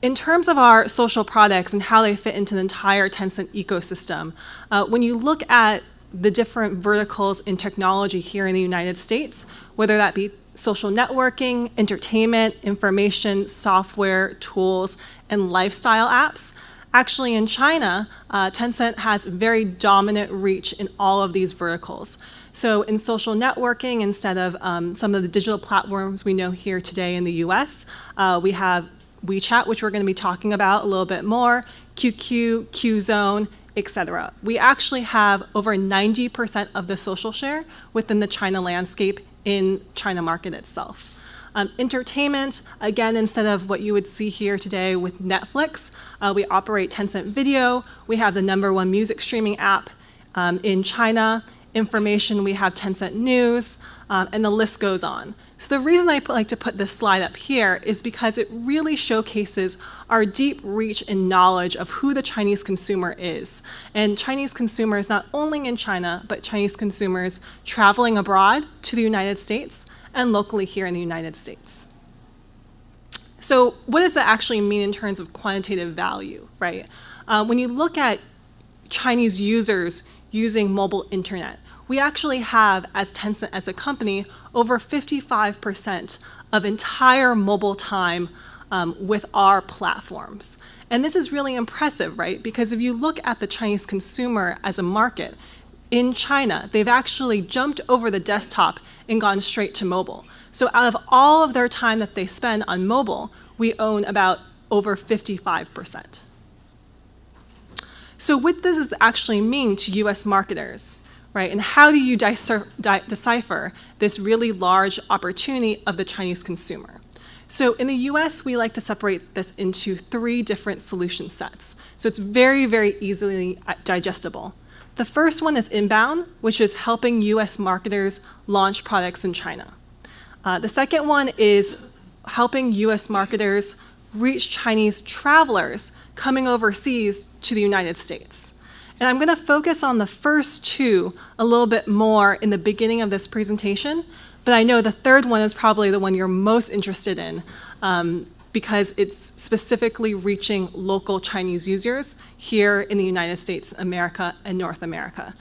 In terms of our social products and how they fit into the entire Tencent ecosystem, when you look at the different verticals in technology here in the United States, whether that be social networking, entertainment, information, software, tools, and lifestyle apps, actually in China, Tencent has very dominant reach in all of these verticals. So in social networking, instead of some of the digital platforms we know here today in the US, we have WeChat, which we're going to be talking about a little bit more, QQ, Qzone, etc. We actually have over 90% of the social share within the China landscape in China market itself. Entertainment, again, instead of what you would see here today with Netflix, we operate Tencent Video. We have the #1 music streaming app in China. Information, we have Tencent News, and the list goes on. So the reason I like to put this slide up here is because it really showcases our deep reach and knowledge of who the Chinese consumer is. And Chinese consumers, not only in China, but Chinese consumers traveling abroad to the United States and locally here in the United States. So what does that actually mean in terms of quantitative value, right? When you look at Chinese users using mobile internet, we actually have, as Tencent as a company, over 55% of entire mobile time with our platforms. And this is really impressive, right? Because if you look at the Chinese consumer as a market, in China, they've actually jumped over the desktop and gone straight to mobile. So out of all of their time that they spend on mobile, we own about over 55%. So what does this actually mean to US marketers, right? And how do you decipher this really large opportunity of the Chinese consumer? So in the US, we like to separate this into 3 different solution sets. So it's very, very easily digestible. The first one is inbound, which is helping US marketers launch products in China. The second one is helping US marketers reach Chinese travelers coming overseas to the United States. And I'm going to focus on the first 2 a little bit more in the beginning of this presentation, but I know the third one is probably the one you're most interested in because it's specifically reaching local Chinese users here in the United States, America, and North America.